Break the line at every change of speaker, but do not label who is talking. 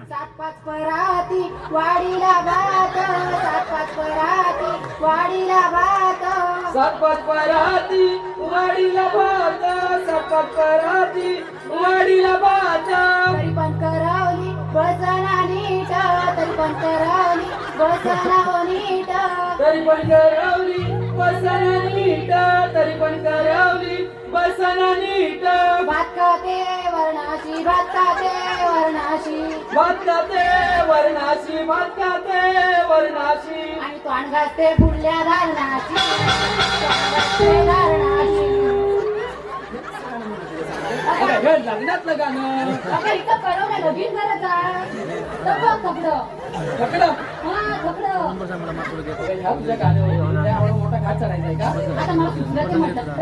सात पाच पराती वाडीला भात, सात पाच पराती वाडीला भात,
सात पाच पराती वाडीला भात, सात पाच पराती वाडीला भात.
तरी पण करवली बसना नीट, तरी पण करवली बसना नीट,
तरी पण करवली बसना नीट, तरी पण करवली बसना नीट.
भात खाते वर्णाशी, भात खाते वर्णाशी,
भात खाते वर्णाशी, भात खाते वर्णाशी.
आणि तोंड घासते फुडल्या धारणाची, तोंड घासते धारणाची.
लग्नातलं गाणं
अगं इथं करवलं लगीन करत आहे. कपडं
पकडा.
हा कपडं.
ह्या तुझ्या गाण्यावर मोठा घाट चढायचा आहे का?
आता मला सुचलं ते म्हटलं